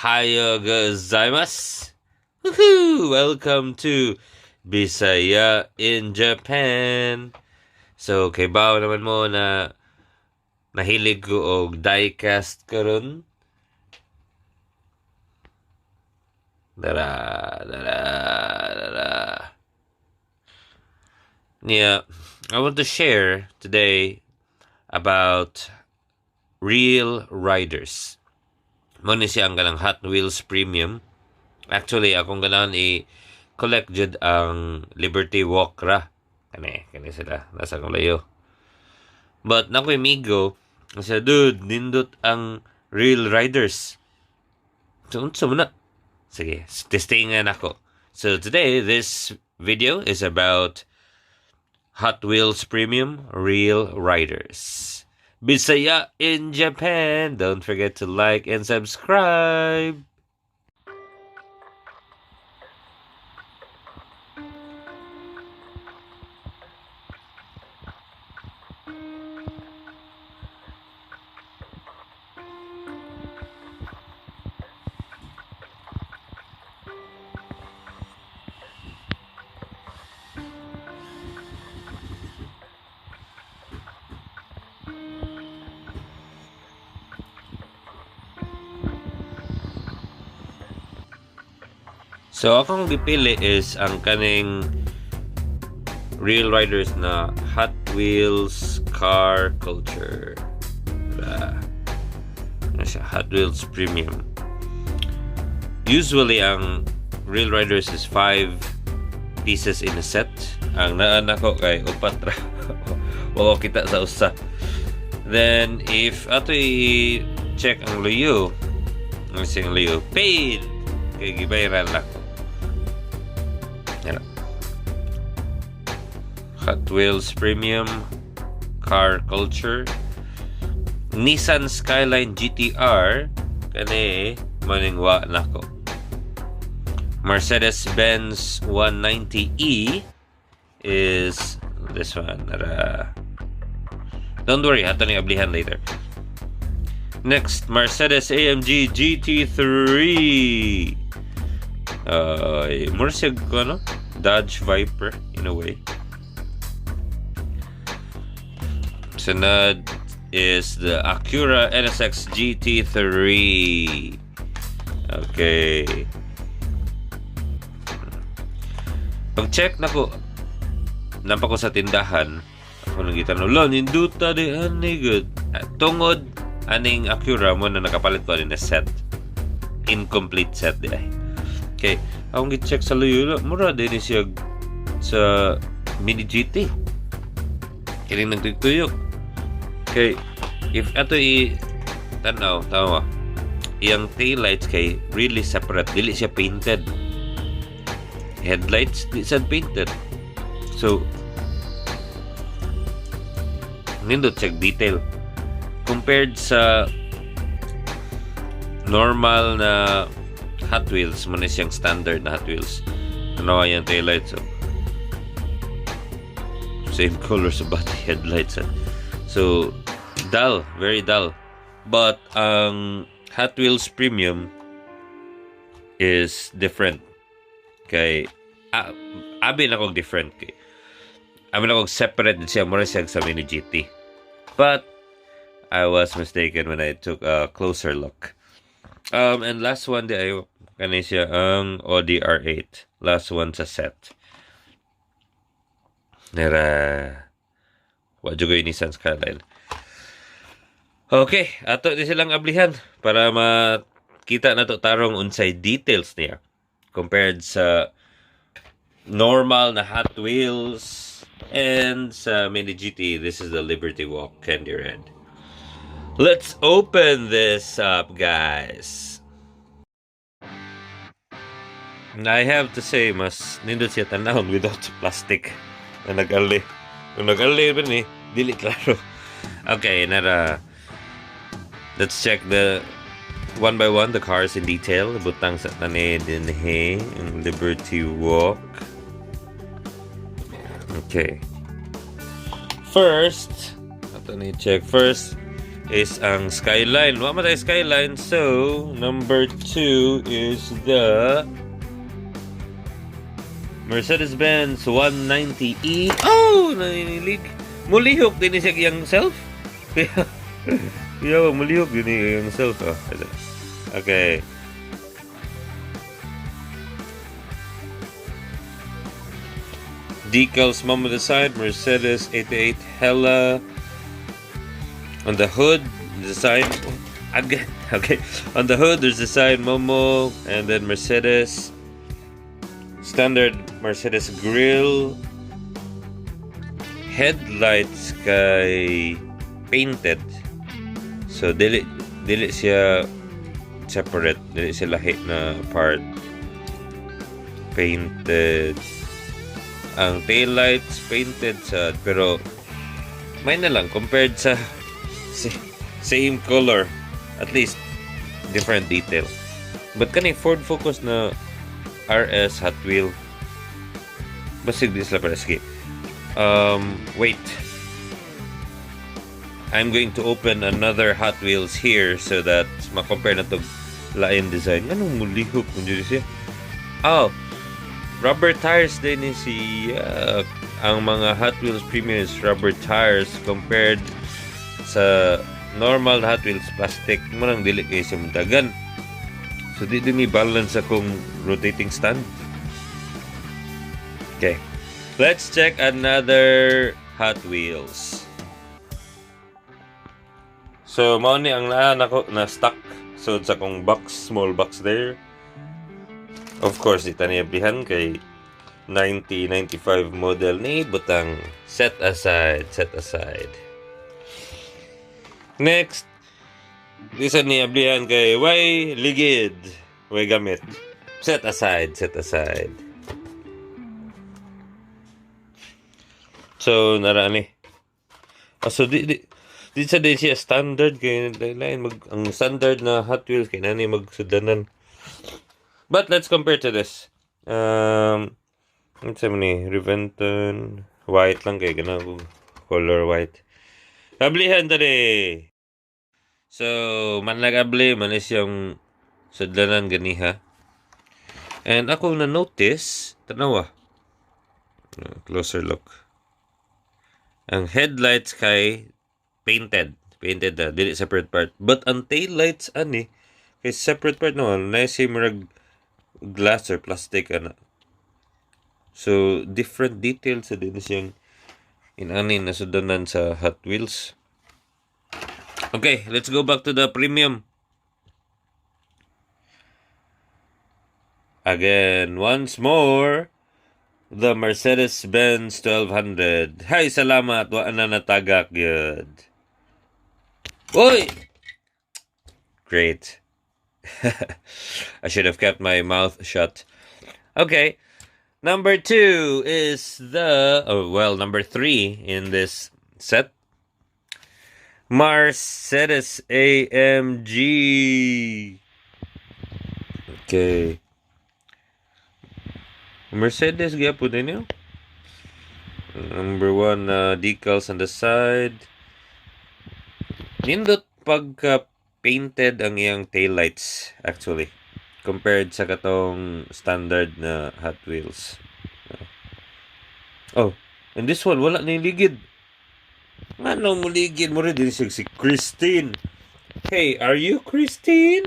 Ohayo gozaimasu! Woohoo! Welcome to Bisaya in Japan. So, kay bao naman mo na nahilig ko og diecast karon. Dara. Yeah, I want to share today about real riders. Mo ni siya ang ganang Hot Wheels Premium. Actually, akong ganahan i-collect jud ang Liberty Walk ra. Kani sila. Nasa kong layo. But nakoy migo, kasi dude, nindot ang real riders. So, unsa mo na? Sige, testingan ako. So, today, this video is about Hot Wheels Premium Real Riders. Bisaya in Japan. Don't forget to like and subscribe. So, akong gipili is ang kaning Real Riders na Hot Wheels Car Culture. Ano siya? Hot Wheels Premium. Usually, ang Real Riders is 5 pieces in a set. Ang naan ako kay upat ra. Wala kita sa usa. Then, if ato i-check ang luyo, ang sing luyo, paid! Kaya gibayaran lang. Yan. Hot Wheels Premium Car Culture Nissan Skyline GT-R kani maningwa nako. Mercedes-Benz 190E is this one. Don't worry, ato ni ablihan later. Next, Mercedes AMG GT3. More siya ano? Dodge Viper in a way. Sunod is the Acura NSX GT3. Okay. Pag-check na ko, nampak ko sa tindahan, ako nagkita no, ninduta di ani good. Tungod aning Acura mo na nakapalit ko na set. Incomplete set di ay. Okay, akong gi-check sa luyo, mura din siya sa Mini GT. Kiling nagtuyok. Okay, if ato tanaw, tama, iyang taillights kay really separate, dili siya painted. Headlights, di siya painted. So, nindot siya detail. Compared sa normal na Hot Wheels, muna siyang standard na Hot Wheels. Ano yung taillights? So, same color sa body headlights. So, dull. Very dull. But, ang Hot Wheels Premium is different. Kay, abin akong different. Kay, abin akong separate din siya. Muna siyang sa Mini GT. But, I was mistaken when I took a closer look. And last one di ayo kanay siya ang Audi R8. Last one sa set. Wadyo ko yung Nissan Skyline. Okay, ato di silang ablihan para makita na to tarong unsay details niya compared sa normal na Hot Wheels and sa Mini GT. This is the Liberty Walk Candy Red. Let's open this up, guys. And I have to say, mas nindot siya tanahon without plastic na nag-ali. Kung nag-ali ba ni, dili klaro. Okay, let's check the one by one the cars in detail. Butang sa tani din ang Liberty Walk. Okay. First, ato ni check first. is ang Skyline. Wa man tayo Skyline. So, number 2 is the Mercedes-Benz 190E. Oh! Naninilig. Mulihok din siya yung self. Kaya mulihok din yung self. Oh. Okay. Decals mom on the side, Mercedes 88 Hella. On the hood, the side again. Okay. On the hood, there's the side Momo, and then Mercedes. Standard Mercedes grill. Headlights kay painted. So dili siya separate, dili siya lahi na part. Painted. Ang taillights painted sa, pero may na lang compared sa same color, at least different detail. But kani Ford Focus na RS Hot Wheel basig di sila pareski. Wait, I'm going to open another Hot Wheels here so that ma-compare na to lain design. Anong mulihok kung dito siya? Oh, rubber tires din ni ang mga Hot Wheels Premium is rubber tires compared sa normal Hot Wheels plastic mo nang dili kay sa dagan. So di mi balance akong rotating stand. Okay. Let's check another Hot Wheels. So mao ni ang nako na stock so sa kong box, small box there. Of course, itaniablihan kay 90-95 model ni butang set aside. Next, isa niablihan kay way ligid, way gamit. Set aside. So narani. So di sa din siya standard kay lain ang standard na Hot Wheels kay nani magsudanan. But let's compare to this. Let's say ni Reventon white lang kay ganang color white. Ablihan tadi. So manlagabli man is yung sudlanan ganiha. And ako na notice, tanawa. Closer look. Ang headlights kay painted dili separate part. But ang tail lights ani kay separate part naman na si murag glass or plastic ana. So different details sa din siyang inani na sudanan sa Hot Wheels. Okay, let's go back to the premium. Again, once more, the Mercedes-Benz 1200. Hay, salamat. Wa na natagak yun. Oy! Great. I should have kept my mouth shut. Okay. Number 2 is number 3 in this set. Mercedes AMG. Okay. Mercedes gyapon din yun. Number 1 decals on the side. Nindot pagka painted ang iyang taillights actually compared sa katong standard na Hot Wheels. Oh, and this one wala na yung ligid. Ano mo ligid mo rin din si Christine. Hey, are you Christine?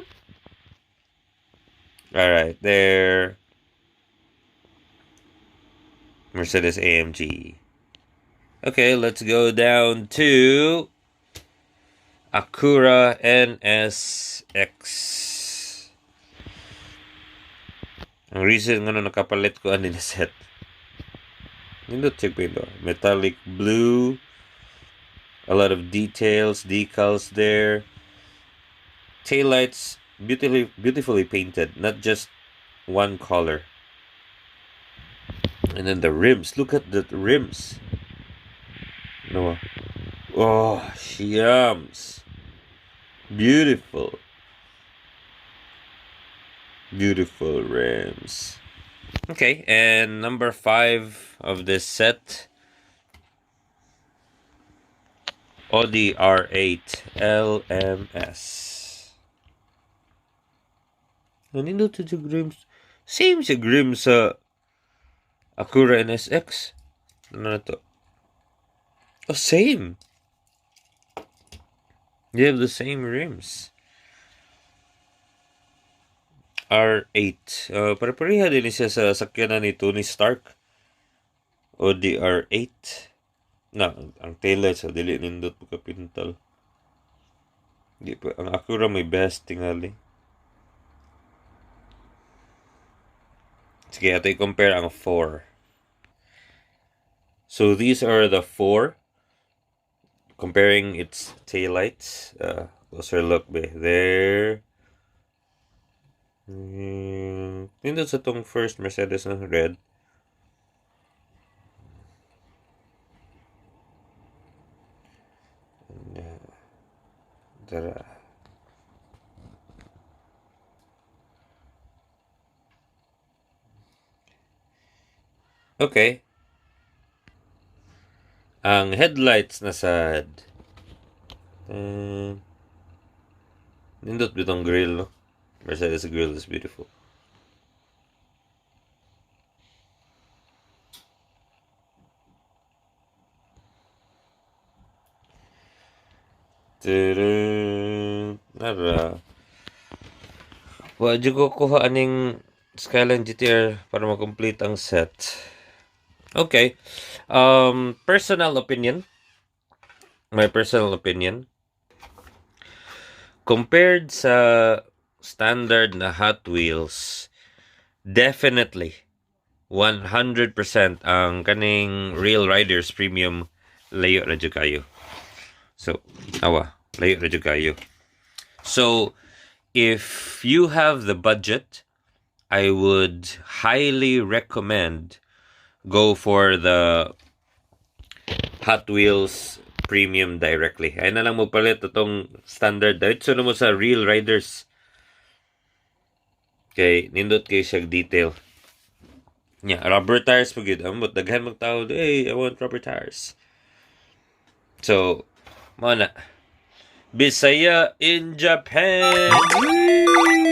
Alright, there. Mercedes AMG. Okay, let's go down to Acura NSX. Ang reason nga nakapalit ko ani na set. Nindot check window. Metallic blue. A lot of details, decals there. Taillights beautifully painted, not just one color. And then the rims. Look at the rims. No. Oh, shams. Beautiful. Beautiful rims. Okay, and number 5 of this set. Audi R8 LMS. Nandito to the grims. Same sa grim sa Acura NSX. Ano na to? Oh, same. They have the same rims. R8. Pare-pareha din siya sa sakyanan ni Tony Stark. Audi R8. Ang taillights sa dili nindot pagkapintal. Di pa, ang Acura may best tingali. Sige, ato i-compare ang 4. So these are the 4. Comparing its taillights. Closer look be there. Nindot sa tong first Mercedes na red. Tara. Okay. Ang headlights na sad. Nindot bitong grill, no? Mercedes grill is beautiful. Nara. Wadyo ko kuha aning Skyline GT-R para ma-complete ang set. Okay. Personal opinion. My personal opinion. Compared sa standard na Hot Wheels, definitely 100% ang kaning Real Riders Premium layo na jud kayo. So, layo na jud kayo. So, if you have the budget, I would highly recommend go for the Hot Wheels Premium directly. Ay na lang mo palit itong standard. Diretso na mo sa Real Riders. Okay, nindot kay siya detail. Yeah, rubber tires pag yun. But daghan magtawad, hey, I want rubber tires. So, mo na. Bisaya in Japan! Woo!